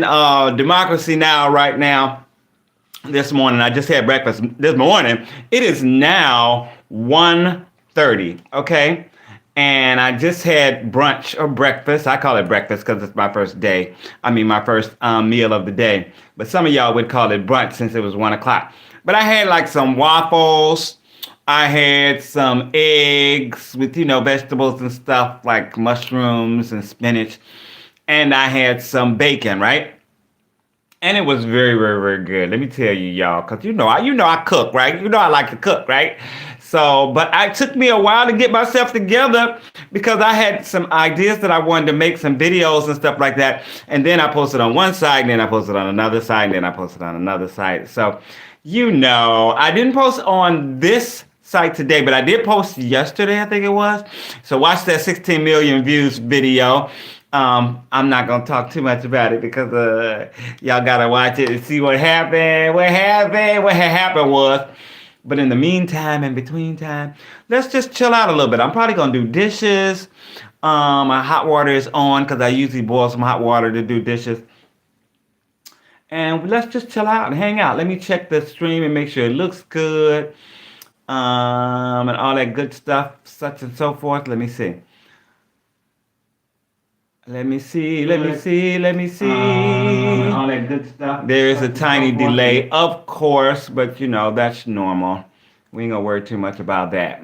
Democracy Now! Right now. This morning, I just had breakfast. This morning, it is now 1:30. Okay, and I just had brunch or breakfast. I call it breakfast because it's my first day. I mean, my first meal of the day. But some of y'all would call it brunch since it was 1 o'clock. But I had like some waffles. I had some eggs with vegetables and stuff like mushrooms and spinach, and I had some bacon, right? And it was very, very, very good. Let me tell you, y'all, because I cook, right? You know I like to cook, right? So, but it took me a while to get myself together because I had some ideas that I wanted to make some videos and stuff like that. And then I posted on one side, and then I posted on another side, and then I posted on another side. So, I didn't post on this site today, but I did post yesterday, I think it was. So watch that 16 million views video. I'm not gonna talk too much about it because y'all gotta watch it and see what happened. What had happened was, but in the meantime, in between time, let's just chill out a little bit. I'm probably gonna do dishes. My hot water is on because I usually boil some hot water to do dishes. And let's just chill out and hang out. Let me check the stream and make sure it looks good. And all that good stuff, such and so forth. Let me see. Let me see. All that good stuff. There is a tiny delay, of course, but that's normal. We ain't gonna worry too much about that.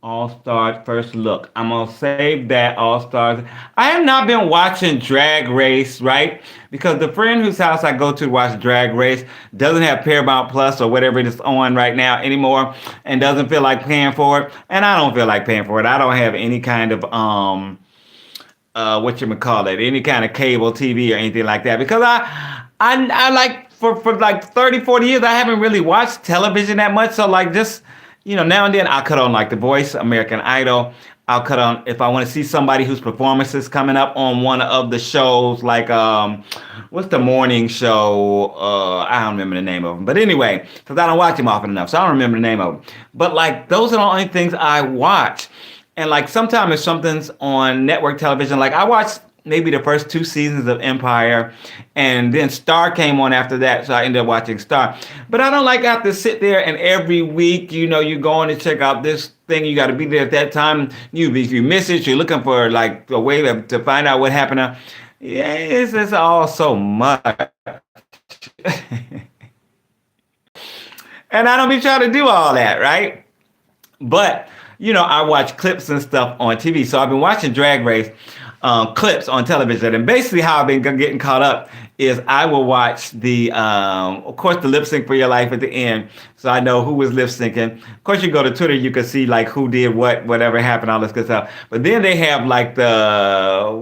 All Stars first look. I'm gonna save that All Stars. I have not been watching Drag Race, right? Because the friend whose house I go to watch Drag Race doesn't have Paramount Plus or whatever it is on right now anymore, and doesn't feel like paying for it. And I don't feel like paying for it. I don't have any kind of any kind of cable TV or anything like that because I like for like 30, 40 years I haven't really watched television that much. So like just now and then I'll cut on like The Voice, American Idol. I'll cut on if I want to see somebody whose performance is coming up on one of the shows, like what's the morning show? I don't remember the name of them. But anyway, because I don't watch them often enough, so I don't remember the name of them. But like those are the only things I watch. And like sometimes if something's on network television, like I watched maybe the first 2 seasons of Empire, and then Star came on after that, so I ended up watching Star. But I don't like have to sit there and every week, you go on and check out this thing. You got to be there at that time. If you miss it, you're looking for like a way to find out what happened. Yeah, it's all so much. And I don't be trying to do all that, right? But, I watch clips and stuff on TV. So I've been watching Drag Race clips on television. And basically how I've been getting caught up is I will watch of course, the lip sync for your life at the end. So I know who was lip syncing. Of course, you go to Twitter, you can see like who did whatever happened, all this good stuff. But then they have like Bianca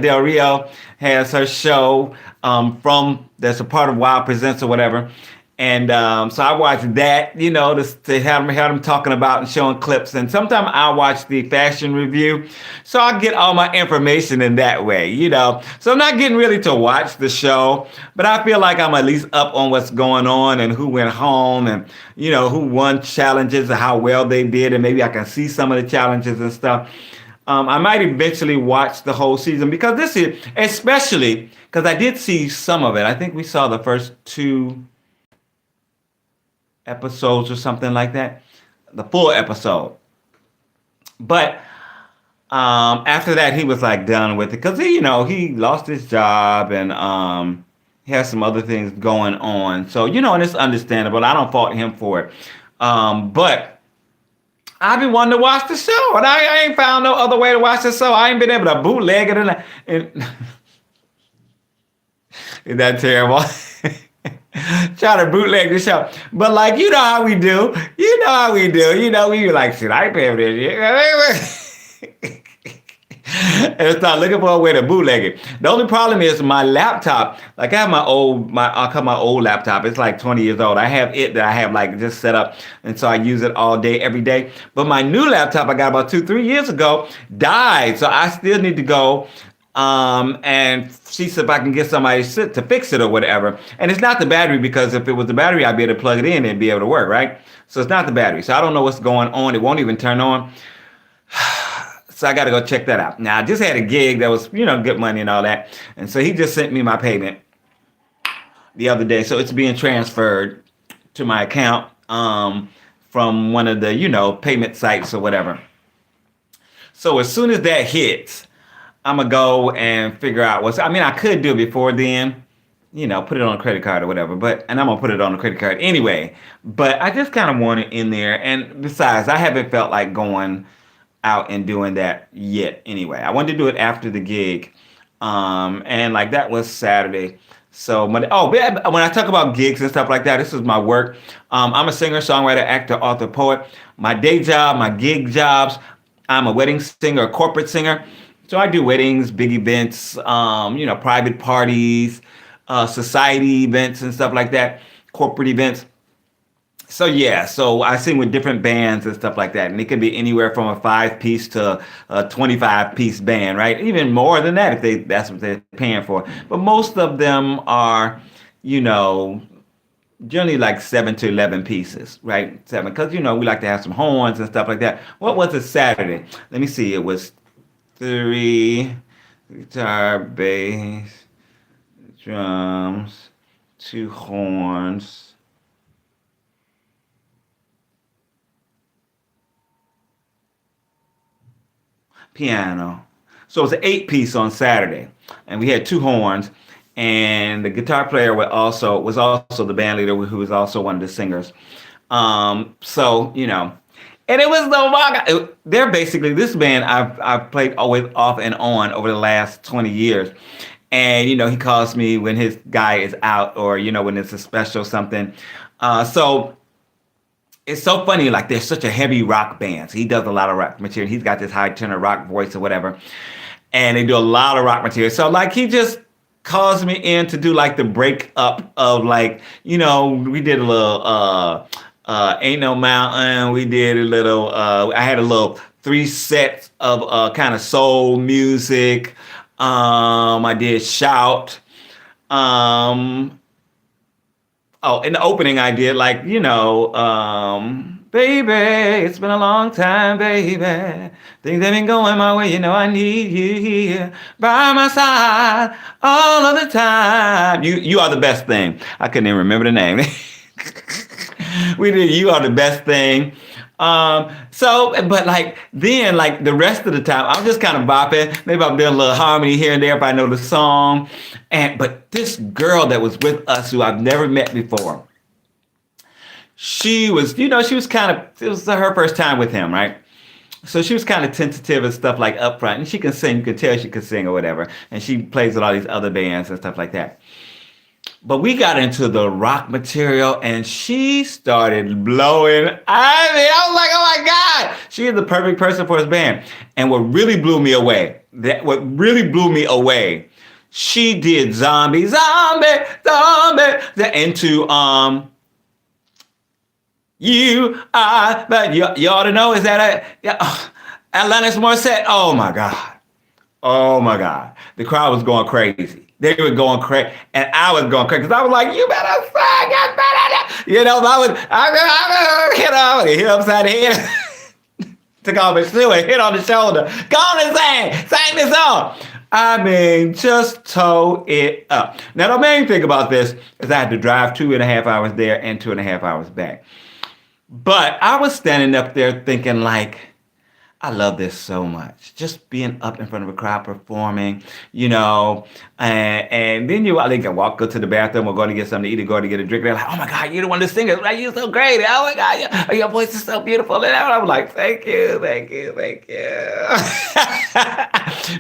Del Rio has her show that's a part of Wild Presents or whatever. And so I watch that, to have them talking about and showing clips. And sometimes I watch the fashion review. So I get all my information in that way, So I'm not getting really to watch the show, but I feel like I'm at least up on what's going on and who went home and, who won challenges and how well they did. And maybe I can see some of the challenges and stuff. I might eventually watch the whole season because this year, especially because I did see some of it. I think we saw the first 2 episodes or something like that, the full episode. But after that, he was like done with it because he lost his job and he has some other things going on. So and it's understandable. I don't fault him for it. But I've been wanting to watch the show, and I ain't found no other way to watch the show. I ain't been able to bootleg it, and is that terrible? Try to bootleg the show. But like, how we do. We be like, should I pay for this? And start looking for a way to bootleg it. The only problem is my laptop. Like I have my old laptop. It's like 20 years old. I have it that I have like just set up. And so I use it all day, every day. But my new laptop I got about 2-3 years ago died. So I still need to go and see if I can get somebody to fix it or whatever. And it's not the battery, because if it was the battery, I'd be able to plug it in and be able to work, right? So it's not the battery. So I don't know what's going on. It won't even turn on. So I got to go check that out. Now I just had a gig that was, good money and all that. And so he just sent me my payment the other day. So it's being transferred to my account from one of the, payment sites or whatever. So as soon as that hits, I'm gonna go and figure out what's. I mean, I could do it before then, put it on a credit card or whatever. And I'm gonna put it on a credit card anyway. But I just kind of want it in there. And besides, I haven't felt like going out and doing that yet. Anyway, I wanted to do it after the gig, and like that was Saturday. So, when I talk about gigs and stuff like that, this is my work. I'm a singer, songwriter, actor, author, poet. My day job, my gig jobs. I'm a wedding singer, a corporate singer. So I do weddings, big events, private parties, society events and stuff like that, corporate events. So yeah, so I sing with different bands and stuff like that, and it can be anywhere from a 5-piece to a 25-piece band, right? Even more than that if that's what they're paying for. But most of them are, you know, generally like 7 to 11 pieces, right? 7, because we like to have some horns and stuff like that. What was it Saturday? Let me see. It was 3 guitar, bass, drums, 2 horns. Piano. So it was an 8-piece on Saturday, and we had 2 horns, and the guitar player was also the band leader, who was also one of the singers. And it was they're basically this band I've played always off and on over the last 20 years. And he calls me when his guy is out, or when it's a special something. So it's so funny, like they're such a heavy rock band. So he does a lot of rock material. He's got this high tenor rock voice or whatever. And they do a lot of rock material. So like he just calls me in to do like the breakup of like, we did a little Ain't No Mountain. We did a little I had a little 3 sets of kind of soul music. I did Shout. In the opening I did like, baby, it's been a long time, baby. Things have been going my way, I need you here by my side all of the time. You are the best thing. I couldn't even remember the name. We did You Are the Best Thing. But like then, like the rest of the time, I'm just kind of bopping. Maybe I'm doing a little harmony here and there if I know the song. But this girl that was with us, who I've never met before, she was kind of, it was her first time with him, right? So she was kind of tentative and stuff like up front, and she can sing. You can tell she could sing or whatever. And she plays with all these other bands and stuff like that. But we got into the rock material, and she started blowing. I was like, oh my God, she is the perfect person for his band. And what really blew me away, she did Zombie, Zombie, Zombie, into You Are, but you ought to know, is that Alanis Morissette? Oh my God. Oh my God. The crowd was going crazy. They were going crazy, and I was going crazy because I was like, "You better sing, I hit upside the head, took off his shoe and hit on the shoulder. Go on and sing this song." I mean, just toe it up. Now, the main thing about this is I had to drive 2.5 hours there and 2.5 hours back. But I was standing up there thinking like, I love this so much. Just being up in front of a crowd performing, and then they can go to the bathroom or go to get something to eat or go to get a drink. They're like, oh my God, you're the one of the singers. Like, you're so great. Oh my God, your voice is so beautiful. And I was like, thank you, thank you, thank you.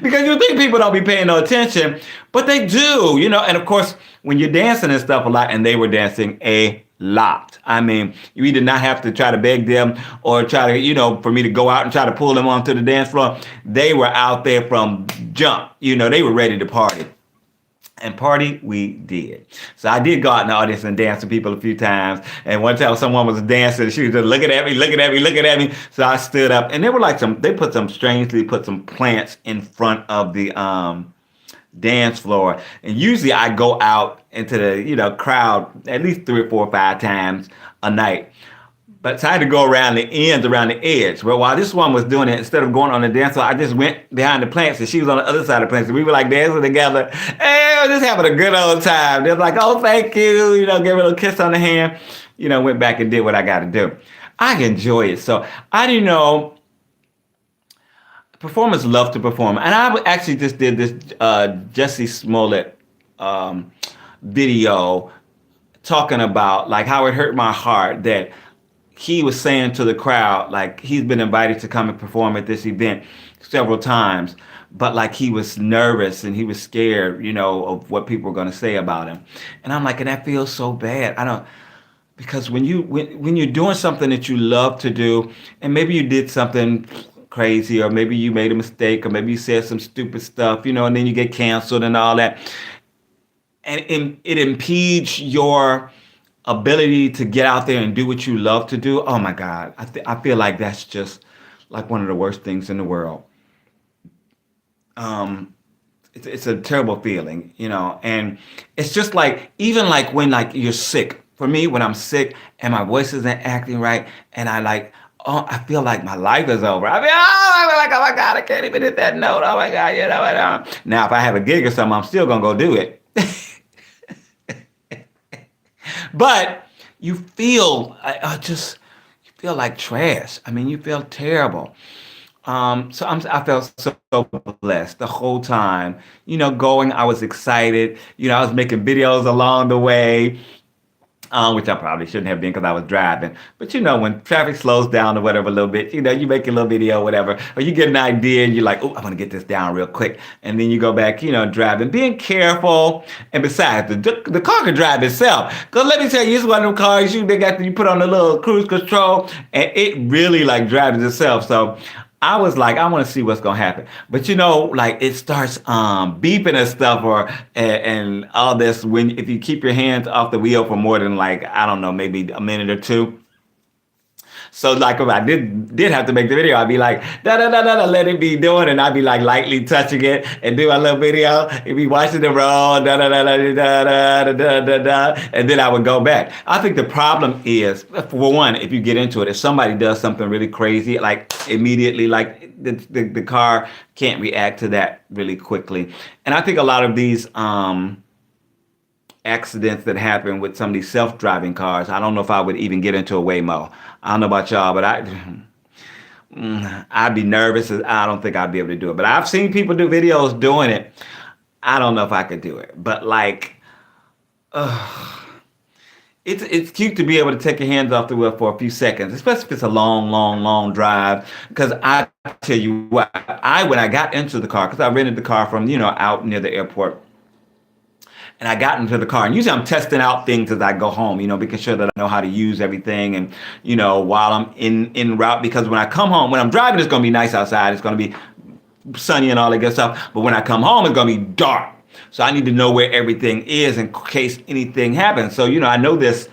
Because you think people don't be paying no attention, but they do, and of course, when you're dancing and stuff a lot, and they were dancing a lot. I mean, you either not have to try to beg them or try to, for me to go out and try to pull them onto the dance floor. They were out there from jump. They were ready to party. And party we did. So I did go out in the audience and dance with people a few times. And one time someone was dancing, she was just looking at me. So I stood up, and they were like they put some plants in front of the dance floor. And usually I go out into the crowd at least 3 or 4 or 5 times a night. But so I had to go around the ends, around the edge. But while this one was doing it, instead of going on the dance floor, I just went behind the plants, and she was on the other side of the plants. And we were like dancing together. Hey, we were just having a good old time. They're like, "Oh, thank you," give her a little kiss on the hand. Went back and did what I got to do. I enjoy it. So I didn't know performers love to perform, and I actually just did this Jesse Smollett video talking about like how it hurt my heart that he was saying to the crowd like he's been invited to come and perform at this event several times, but like he was nervous and he was scared, of what people were going to say about him. And I'm like, and that feels so bad. I don't because when you're doing something that you love to do, and maybe you did something crazy, or maybe you made a mistake, or maybe you said some stupid stuff, and then you get canceled and all that, and it impedes your ability to get out there and do what you love to do. Oh my God, I feel like that's just like one of the worst things in the world. Um, it's a terrible feeling, and it's just like even like when like you're sick. For me, when I'm sick and my voice isn't acting right, and I feel like my life is over. I feel like, oh my God, I can't even hit that note. Oh my God, Now, if I have a gig or something, I'm still gonna go do it. But you feel, you feel like trash. I mean, you feel terrible. I felt so blessed the whole time. Going, I was excited. I was making videos along the way, which I probably shouldn't have been because I was driving. But when traffic slows down or whatever a little bit, you make a little video, whatever, or you get an idea and you're like, oh, I'm gonna get this down real quick, and then you go back, driving, being careful. And besides, the car can drive itself. Cause let me tell you, it's one of them cars you put on the little cruise control, and it really like drives itself. So I was like, I want to see what's gonna happen, but like it starts beeping and stuff, or and all this when if you keep your hands off the wheel for more than like I don't know, maybe a minute or two. So like if I did have to make the video, I'd be like da da da da da, let it be doing, and I'd be like lightly touching it and do a little video and be watching the road da da da da da da da da da, and then I would go back. I think the problem is, for one, if you get into it, if somebody does something really crazy, like immediately, like the car can't react to that really quickly, and I think a lot of these accidents that happen with some of these self-driving cars, I don't know if I would even get into a Waymo. I don't know about y'all, but I'd be nervous. I don't think I'd be able to do it. But I've seen people do videos doing it. I don't know if I could do it. But like, it's cute to be able to take your hands off the wheel for a few seconds, especially if it's a long, long, long drive. Because I tell you what, when I got into the car, because I rented the car from out near the airport. And I got into the car, and usually I'm testing out things as I go home, making sure that I know how to use everything, and while I'm in route, because when I come home, when I'm driving, it's gonna be nice outside, it's gonna be sunny and all that good stuff. But when I come home, it's gonna be dark, so I need to know where everything is in case anything happens. So I know this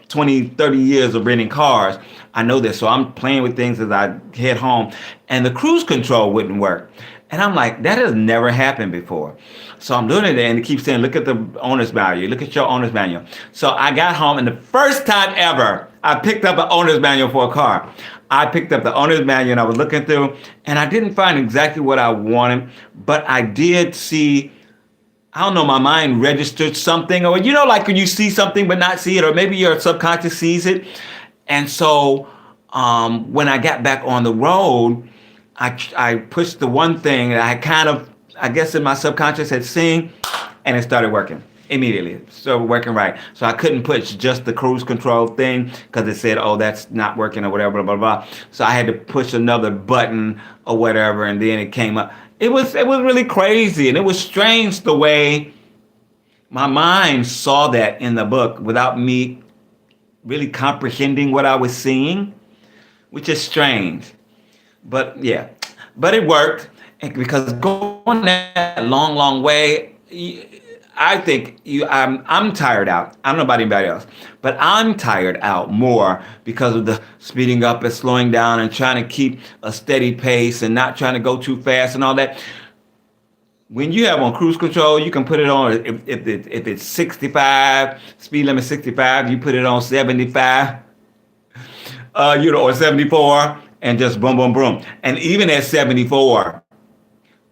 20, 30 years of renting cars. I know this, so I'm playing with things as I head home, and the cruise control wouldn't work. And I'm like, that has never happened before. So I'm doing it, and it keeps saying, look at the owner's manual. Look at your owner's manual. So I got home, and the first time ever, I picked up an owner's manual for a car. I picked up the owner's manual, and I was looking through, and I didn't find exactly what I wanted, but I did see, I don't know, my mind registered something, or like when you see something but not see it, or maybe your subconscious sees it. And so when I got back on the road, I pushed the one thing that I kind of, I guess in my subconscious had seen, and it started working immediately. So working right. So I couldn't push just the cruise control thing because it said, oh, that's not working or whatever, blah, blah, blah. So I had to push another button or whatever, and then it came up. It was really crazy, and it was strange the way my mind saw that in the book without me really comprehending what I was seeing, which is strange. But yeah, but it worked, and because going that long, long way, I think I'm tired out. I don't know about anybody else, but I'm tired out more because of the speeding up and slowing down and trying to keep a steady pace and not trying to go too fast and all that. When you have on cruise control, you can put it on, if it's 65, speed limit 65, you put it on 75. or 74, and just boom, boom, boom. And even at 74,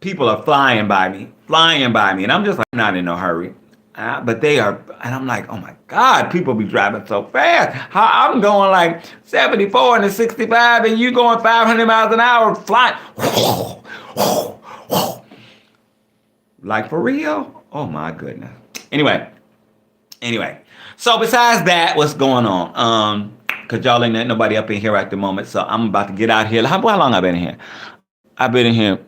people are flying by me, and I'm just like, I'm not in no hurry. But they are, and I'm like, oh my God, people be driving so fast. I'm going like 74 and a 65, and you going 500 miles an hour flying. Like for real? Oh my goodness. Anyway. So besides that, what's going on? Cause y'all ain't nobody up in here at the moment, so I'm about to get out here. How long I been in here? I've been in here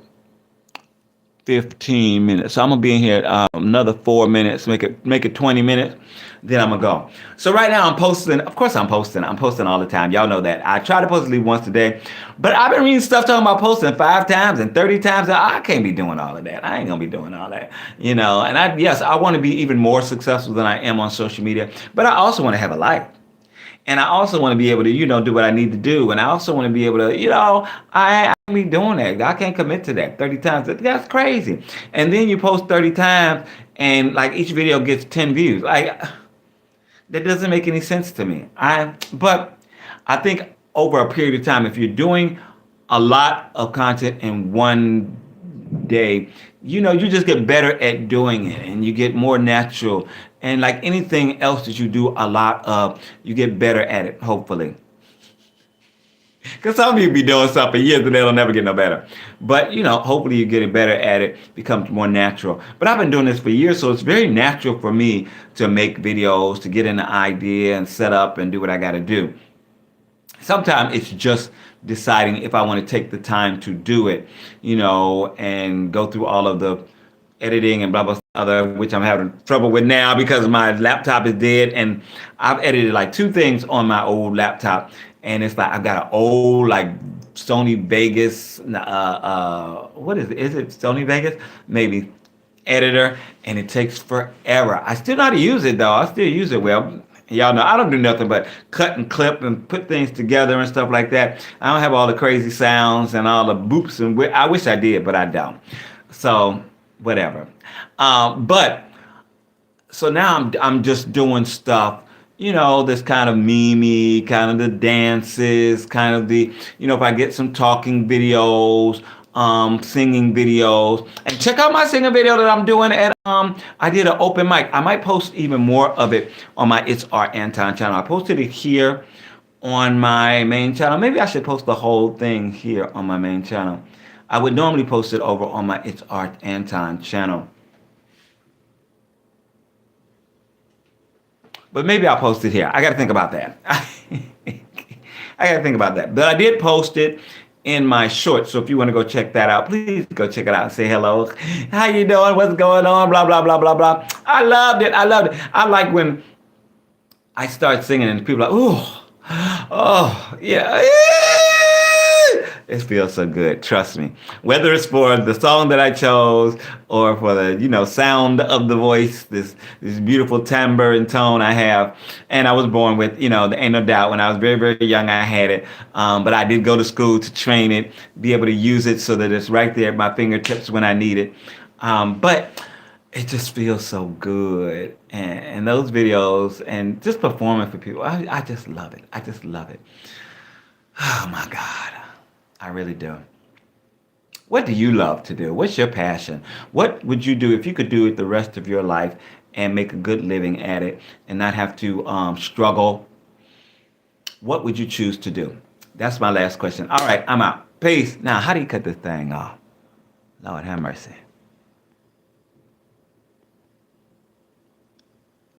15 minutes. So I'm gonna be in here another 4 minutes, make it 20 minutes, then I'm gonna go. So right now I'm posting, of course I'm posting all the time. Y'all know that. I try to post at least once a day, but I've been reading stuff talking about posting 5 times and 30 times. I can't be doing all of that. I ain't gonna be doing all that, and I want to be even more successful than I am on social media, but I also want to have a life. And I also want to be able to, do what I need to do. And I also want to be able to, I can't be doing that. I can't commit to that 30 times. That's crazy. And then you post 30 times and like each video gets 10 views. Like that doesn't make any sense to me. But I think over a period of time, if you're doing a lot of content in one day, you just get better at doing it and you get more natural. And like anything else that you do a lot of, you get better at it, hopefully. Because some people be doing stuff for years and they'll never get no better. But, hopefully you're getting better at it, becomes more natural. But I've been doing this for years, so it's very natural for me to make videos, to get an idea and set up and do what I got to do. Sometimes it's just deciding if I want to take the time to do it, and go through all of the editing and blah, blah, other, which I'm having trouble with now because my laptop is dead. And I've edited like 2 things on my old laptop. And it's like, I've got an old like Sony Vegas, what is it? Is it Sony Vegas? Maybe editor. And it takes forever. I still know how to use it though. I still use it well. Y'all know I don't do nothing but cut and clip and put things together and stuff like that. I don't have all the crazy sounds and all the boops and I wish I did, but I don't. So whatever. But so now I'm just doing stuff, this kind of meme, kind of the dances, kind of the, if I get some talking videos, singing videos, and check out my singing video that I'm doing at I did an open mic. I might post even more of it on my It's Art Anton channel. I posted it here on my main channel. Maybe I should post the whole thing here on my main channel. I would normally post it over on my It's Art Anton channel. But maybe I'll post it here. I got to think about that. But I did post it in my shorts. So if you want to go check that out, please go check it out and say hello. How you doing? What's going on? Blah, blah, blah, blah, blah. I loved it. I like when I start singing and people are like, oh, yeah. It feels so good, trust me. Whether it's for the song that I chose or for the, sound of the voice, this beautiful timbre and tone I have. And I was born with, there ain't no doubt. When I was very, very young, I had it. But I did go to school to train it, be able to use it so that it's right there at my fingertips when I need it. But it just feels so good. And those videos and just performing for people, I just love it. I just love it. Oh, my God. I really do. What do you love to do? What's your passion? What would you do if you could do it the rest of your life and make a good living at it and not have to struggle? What would you choose to do? That's my last question. All right, I'm out. Peace. Now, how do you cut this thing off? Lord have mercy.